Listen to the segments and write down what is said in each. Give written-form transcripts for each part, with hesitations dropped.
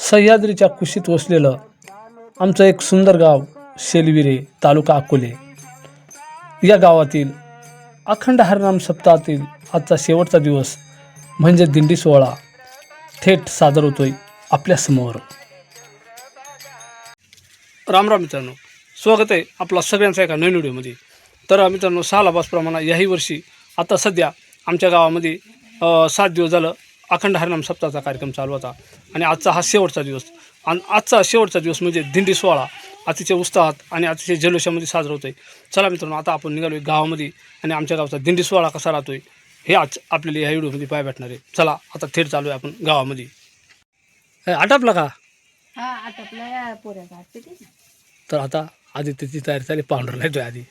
सह्याद्रीच्या कुशीत वसलेलं आमचं एक सुंदर गाव शेलविरे, तालुका अकोले. या गावातील अखंड हरिनाम सप्ताहातील आजचा शेवटचा दिवस म्हणजे दिंडी सोहळा थेट सादर होतोय आपल्यासमोर. राम राम मित्रांनो, स्वागत आहे आपला सगळ्यांचा एका नवीन व्हिडिओमध्ये. तर मित्रांनो, सालाबासप्रमाणे याही वर्षी आता सध्या आमच्या गावामध्ये 7 दिवस झालं अखंड हरिनाम सप्ताहाचा कार्यक्रम चालू होता आणि आजचा हा शेवटचा दिवस. आणि आजचा शेवटचा दिवस म्हणजे दिंडी सोहळा अतिशय उत्साहात आणि अतिशय जल्लोषामध्ये साजरा होतोय. चला मित्रांनो, आता आपण निघालो गावामध्ये आणि आमच्या गावचा दिंडी सोहळा कसा राहतोय हे आज आपल्याला ह्या व्हिडिओमध्ये पाहायला भेटणार आहे. चला आता थेट चालू आहे आपण गावामध्ये. आटपला का? हा आटपला पोऱ्याचा तर आता आदित्यची तयारी झाली, पावडरला येतोय आधी.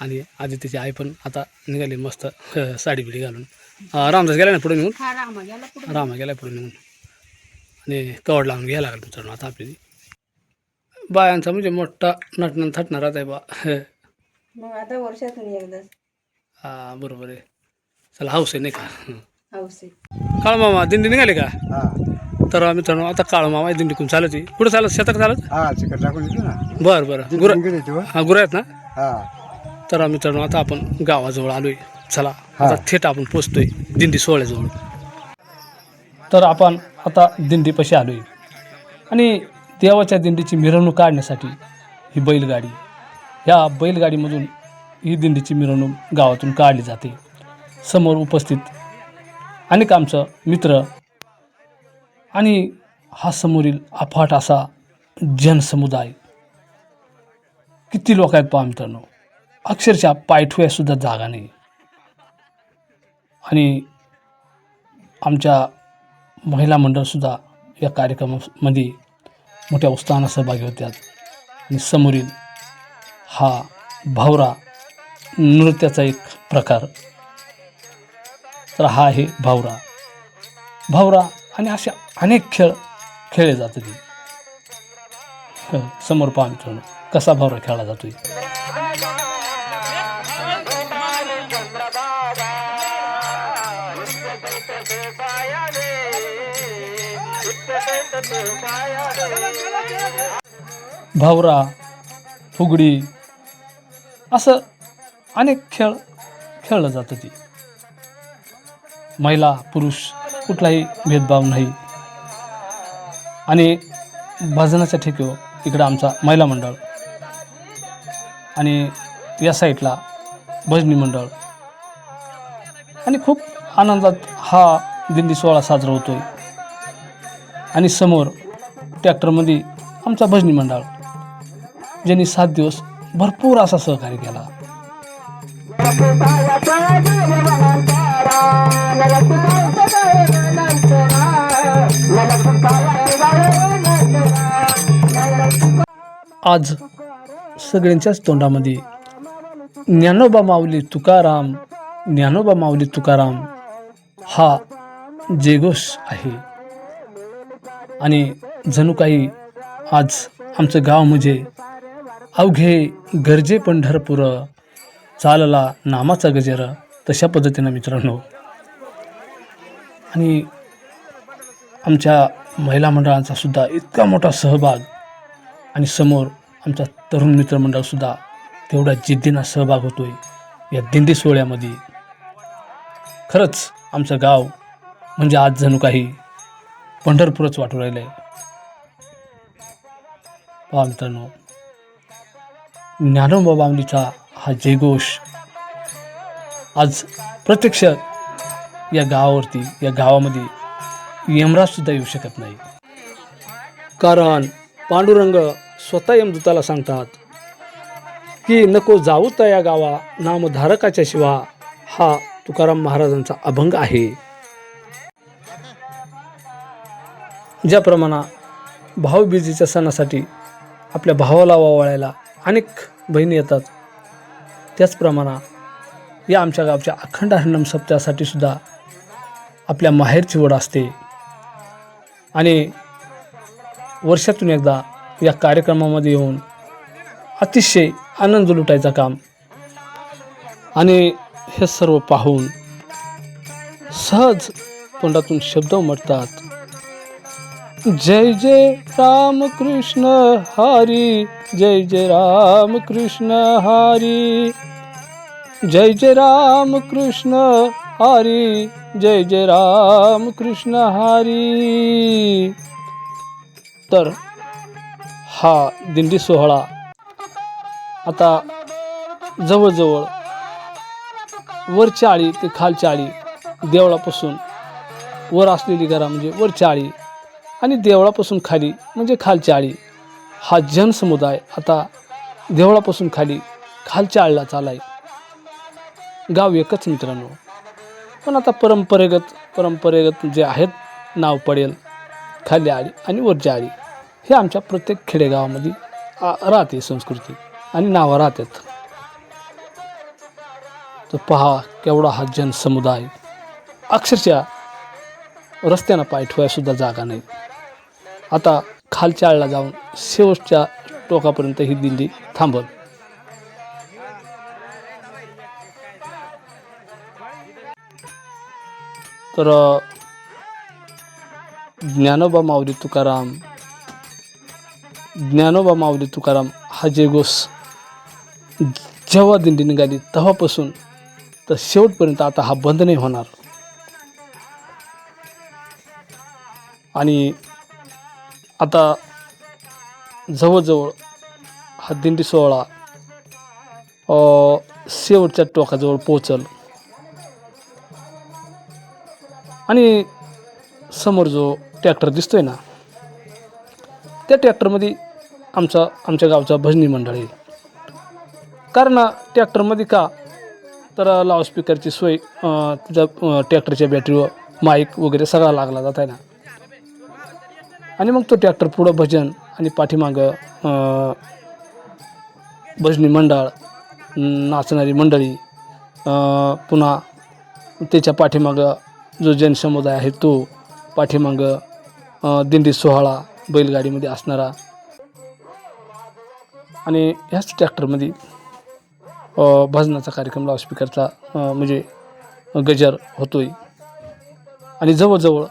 आणि आदित्यची आई पण आता निघाली मस्त साडी बिडी घालून. रामदास गेला ना पुढे निघून, हा रामा गेला पुढे. रामा गेला पुढे निघून आणि कवड लावून घ्यायला लागलं मित्रांनो. आता आपली बायांचा म्हणजे मोठा नटणं थटणारा आहे बा. मग आता वर्षातून एकदा हा बरोबर आहे. चला हाऊस आहे नाही का. हौस आहे. काळमामा दिंडी निघाली का? हा तर मित्रांनो आता काळमामा दिंडीकडून चालत आहे. कुठं चालत? शेतात चालत? हा चिकट टाकून येतो ना. बरं बरं. गुरं येतो. हा गुरं आहेत ना. हा तर मित्रांनो आता आपण गावाजवळ आलोय. चला आता थेट आपण पोचतोय दिंडी सोहळ्याजवळ. तर आपण आता दिंडीपाशी आलोय आणि देवाच्या दिंडीची मिरवणूक काढण्यासाठी ही बैलगाडी, ह्या बैलगाडीमधून ही दिंडीची मिरवणूक गावातून काढली जाते. समोर उपस्थित अनेक आमचं मित्र आणि हा समोरील अफाट असा जनसमुदाय. किती लोक आहेत पहा मित्रांनो, अक्षरशः पायठ्यासुद्धा जागा नाही. आणि आमच्या महिला मंडळसुद्धा या कार्यक्रमामध्ये मोठ्या उत्साहानं सहभागी होत्यात. आणि समोरील हा भावरा नृत्याचा एक प्रकार. तर हा आहे भावरा. भावरा आणि अशा अनेक खेळ खेळले जातात. समोर पहा मित्रांनो कसा भावरा खेळला जातोय. भावरा, फुगडी असं अनेक खेळ खेळलं जातं. ती महिला पुरुष कुठलाही भेदभाव नाही. आणि भजनाच्या ठेक्यावर इकडं आमचा महिला मंडळ आणि या साईडला भजनी मंडळ आणि खूप आनंदात हा दिंडी सोहळा साजरा होतोय. आणि समोर ट्रॅक्टरमध्ये आमचा भजनी मंडळ, ज्यांनी 7 दिवस भरपूर असा सहकार्य केला. आज सगळ्यांच्याच तोंडामध्ये ज्ञानोबा माऊली तुकाराम, ज्ञानोबा माऊली तुकाराम हा जयघोष आहे. आणि जणू काही आज आमचं गाव म्हणजे अवघे गरजे पंढरपूर, चालला नामाचा गजर, तशा पद्धतीनं मित्रांनो. आणि आमच्या महिला मंडळांचा सुद्धा इतका मोठा सहभाग आणि समोर आमचा तरुण मित्रमंडळसुद्धा तेवढ्या जिद्दीनं सहभाग होतोय या दिंडी सोहळ्यामध्ये. खरंच आमचं गाव म्हणजे आज जणू काही पंढरपूरच वाटू राहिलं आहे. पहा मित्रांनो, ज्ञानोबा माऊलीचा हा जयघोष आज प्रत्यक्ष या गावावरती, या गावामध्ये यमराजसुद्धा येऊ शकत नाही. कारण पांडुरंग स्वतः यमदूताला सांगतात की नको जाऊ त्या गावा, नामधारकाच्या शिवा. हा तुकाराम महाराजांचा अभंग आहे. ज्याप्रमाणे भाऊबीजेच्या सणासाठी आपल्या भावाला ओवाळायला अनेक बहिणी येतात, त्याचप्रमाणे या आमच्या गावच्या अखंड हरिनाम सप्ताहासाठी सुद्धा आपल्या माहेरची ओढ असते. आणि वर्षातून एकदा या कार्यक्रमामध्ये येऊन अतिशय आनंद लुटायचं काम. आणि हे सर्व पाहून सहज तोंडातून शब्द उमटतात. जय जय राम कृष्ण हरी, जय जय राम कृष्ण हरी, जय जय राम कृष्ण हरी, जय जय राम कृष्ण हरी. तर हा दिंडी सोहळा आता जवळजवळ वरच्या आळी ते खालच्या आळी, देवळापासून वर असलेली घरा म्हणजे वरच्या आळी आणि देवळापासून खाली म्हणजे खालच्या आळी, हा जनसमुदाय आता देवळापासून खाली खालच्या आळीला चालाय. गाव एकच मित्रांनो, पण आता परंपरेगत जे आहेत नाव पडेल खाली आळी आणि वरच्या आळी, हे आमच्या प्रत्येक खेडेगावामध्ये राहते संस्कृती आणि नावं राहतात. तर पहा केवढा हा जनसमुदाय, अक्षरशः रस्त्यानं पाय ठेवायला सुद्धा जागा नाही. आता खालच्या आळीला जाऊन शेवटच्या टोकापर्यंत ही दिंडी थांबल. तर ज्ञानोबा माऊली तुकाराम हा जयघोष जेव्हा दिंडी निघाली तेव्हापासून तर शेवटपर्यंत आता हा बंद नाही होणार. आणि आता जवळजवळ हा दिंडी सोहळा शेवटच्या टोकाजवळ पोहोचल. आणि समोर जो ट्रॅक्टर दिसतोय ना, त्या ट्रॅक्टरमध्ये आमच्या गावचा भजनी मंडळ आहे. कारण ट्रॅक्टरमध्ये का तर लाऊडस्पीकरची सोय, तुझ्या ट्रॅक्टरच्या बॅटरीवर माईक वगैरे सगळा लागला जात आहे ना. आणि मग तो ट्रॅक्टर पुढं भजन आणि पाठीमागं भजनी मंडळ, नाचणारी मंडळी, पुन्हा त्याच्या पाठीमागं जो जनसमुदाय आहे तो, पाठीमागं दिंडी सोहळा बैलगाडीमध्ये असणारा. आणि ह्याच ट्रॅक्टरमध्ये भजनाचा कार्यक्रम लाऊडस्पीकरचा म्हणजे गजर होतोय. आणि जवळजवळ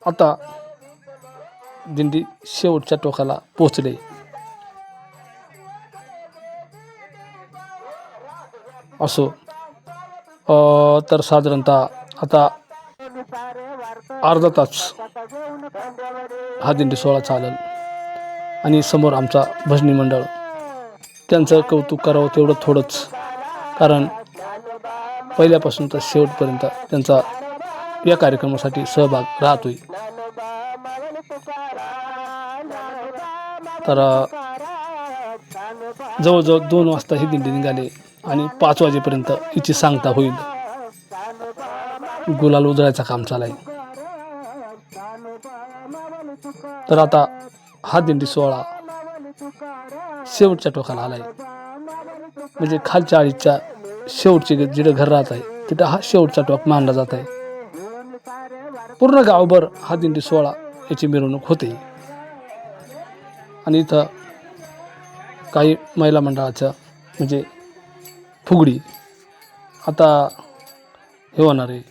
आता दिंडी शेवटच्या टोकाला पोचले. असो तर साधारणतः आता अर्धा तास हा दिंडी सोहळा चालेल. आणि समोर आमचा भजनी मंडळ, त्यांचं कौतुक करावं तेवढं थोडंच, कारण पहिल्यापासून तर शेवटपर्यंत त्यांचा या कार्यक्रमासाठी सहभाग राहतोय. तर जवळजवळ 2 वाजता ही दिंडी निघाली आणि 5 वाजेपर्यंत हिची सांगता होईल. गुलाल उधळायचं काम चालाय. तर आता हा दिंडी सोहळा शेवटच्या टोकाला आलाय. म्हणजे खालच्या आळीच्या शेवटचे जिथं घर राहत आहे तिथं हा शेवटचा टोक मानला जात आहे. पूर्ण गावभर हा दिंडी सोहळा याची मिरवणूक होते. आणि इथं काही महिला मंडळाचं म्हणजे फुगडी आता हे होणार आहे,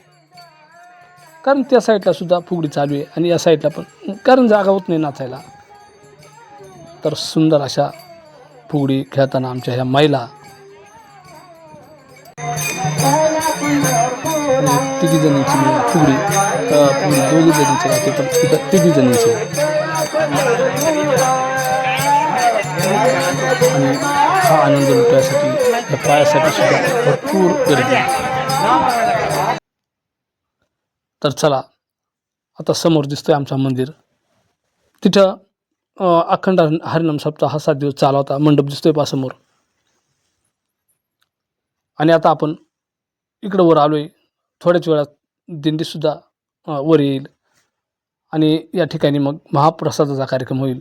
कारण त्या साईडला सुद्धा फुगडी चालू आहे आणि या साईडला पण, कारण जागा होत नाही नाचायला. तर सुंदर अशा फुगडी खेळताना आमच्या ह्या महिला तिघी जणींची फुगडी 2 जणींची राहते, पण तिथं 3 जणींची. आणि हा आनंद लुटण्यासाठी पायासाठी सुद्धा भरपूर गर्दी. तर चला आता समोर दिसतोय आमचा मंदिर, तिथं अखंड हरिनाम सप्ताह हा 7 दिवस चालला होता. मंडप दिसतोय पहा समोर. आणि आता आपण इकडं वर आलोय. थोड्याच वेळात दिंडीसुद्धा वर येईल आणि या ठिकाणी मग महाप्रसादाचा कार्यक्रम होईल.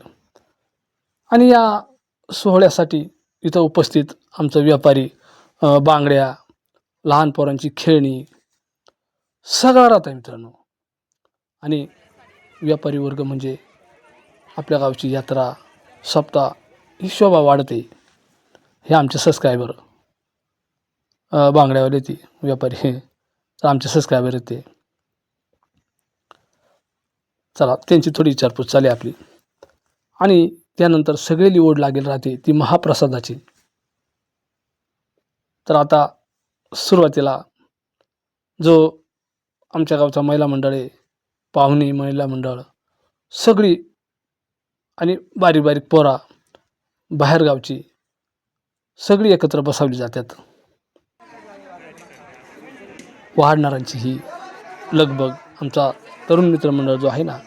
आणि या सोहळ्यासाठी इथं उपस्थित आमचा व्यापारी, बांगड्या, लहान पोरांची खेळणी सगळं राहत आहे मित्रांनो. आणि व्यापारी वर्ग म्हणजे आपल्या गावची यात्रा, सप्ताह ही शोभा वाढते. हे आमचे सबस्क्रायबर, बांगड्यावाले ती व्यापारी, तर आमचे सबस्क्रायबर येते. चला त्यांची थोडी विचारपूस चालेल आपली. आणि त्यानंतर सगळी ओढ लागेल राहते ती महाप्रसादाची. तर आता सुरुवातीला जो आमच्या गावचा महिला मंडळ आहे, पाहुणी महिला मंडळ सगळी आणि बारीक बारीक पोरा बाहेरगावची सगळी एकत्र बसवली जातात. वाढणाऱ्यांची ही लगबग आमचा तरुण मित्र मंडळ जो आहे ना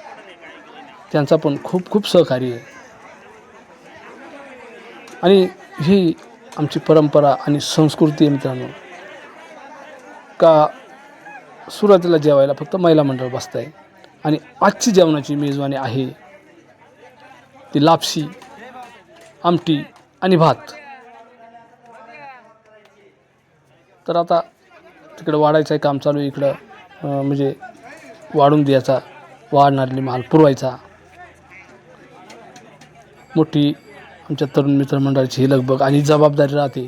त्यांचा पण खूप खूप सहकार्य आहे. आणि ही आमची परंपरा आणि संस्कृती आहे मित्रांनो. का सुरुवातीला जेवायला फक्त महिला मंडळ बसत आहे आणि आजची जेवणाची मेजवानी आहे ती लापशी, आमटी आणि भात. तर आता तिकडं वाढायचं काम चालू आहे. इकडं म्हणजे वाढून द्यायचा, वाढणारी माल पुरवायचा. मोठी आमच्या तरुण मित्रमंडळाची ही लगबग आणि जबाबदारी राहते.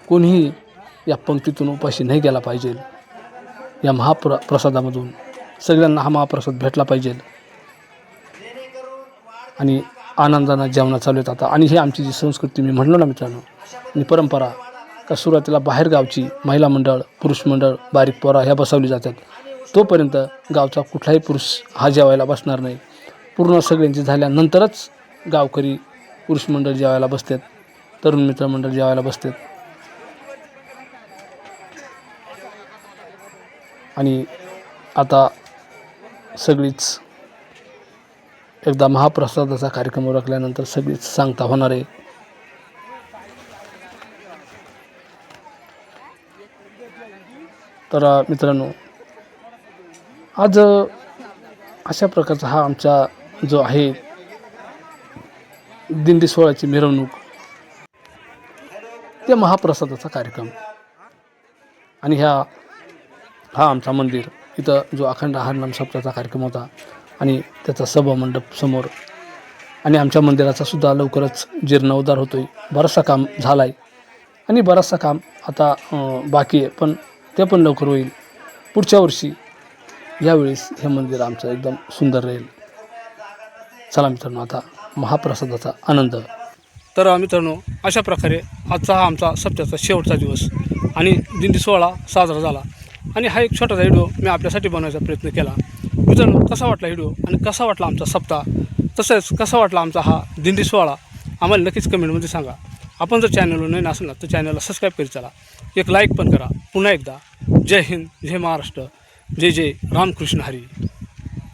कोणीही या पंक्तीतून उपाशी नाही गेला पाहिजे. या प्रसादामधून सगळ्यांना हा महाप्रसाद भेटला पाहिजे. आणि आनंदानं जेवणं चालू आहेत आता. आणि ही आमची जी संस्कृती मी म्हणलो ना मित्रांनो आणि परंपरा का सुरुवातीला बाहेरगावची महिला मंडळ, पुरुष मंडळ, बारीक पोरा ह्या बसवली जातात. तोपर्यंत गावचा कुठलाही पुरुष हा जेवायला बसणार नाही. पूर्ण सगळ्यांची झाल्यानंतरच गावकरी पुरुष मंडळ जेवायला बसतात, तरुण मित्र मंडळ जेवायला बसतात. आणि आता सगळीच एकदा महाप्रसादाचा कार्यक्रम उरकल्यानंतर सगळीच सांगता होणार आहे. तर मित्रांनो आज अशा प्रकारचा हा आमचा जो आहे दिंडी सोहळ्याची मिरवणूक, ते महाप्रसादाचा कार्यक्रम. आणि हा आमचा मंदिर इथं जो अखंड हरिनाम सप्ताहाचा कार्यक्रम होता आणि त्याचा सभामंडप समोर. आणि आमच्या मंदिराचा सुद्धा लवकरच जीर्णोद्धार होतोय. बराचसा काम झाला आहे आणि बराचसा काम आता बाकी आहे, पण ते पण लवकर होईल पुढच्या वर्षी. यावेळेस हे मंदिर आमचं एकदम सुंदर राहील. चला मित्रांनो आता महाप्रसादाचा आनंद. तर मित्रांनो अशा प्रकारे आजचा हा आमचा सप्त्याचा शेवटचा दिवस आणि दिंडी सोहळा साजरा झाला. आणि हा एक छोटासा व्हिडिओ मी आपल्यासाठी बनवायचा प्रयत्न केला. मित्रांनो कसा वाटला व्हिडिओ आणि कसा वाटला आमचा सप्ताह, तसंच कसा वाटला आमचा हा दिंडी सोहळा आम्हाला नक्कीच कमेंटमध्ये सांगा. आपण जर चॅनलवर नवीन असेल ना तर चॅनलला सबस्क्राईब करीत चला, एक लाईक पण करा. पुन्हा एकदा जय हिंद, जय महाराष्ट्र, जय जय रामकृष्ण हरी.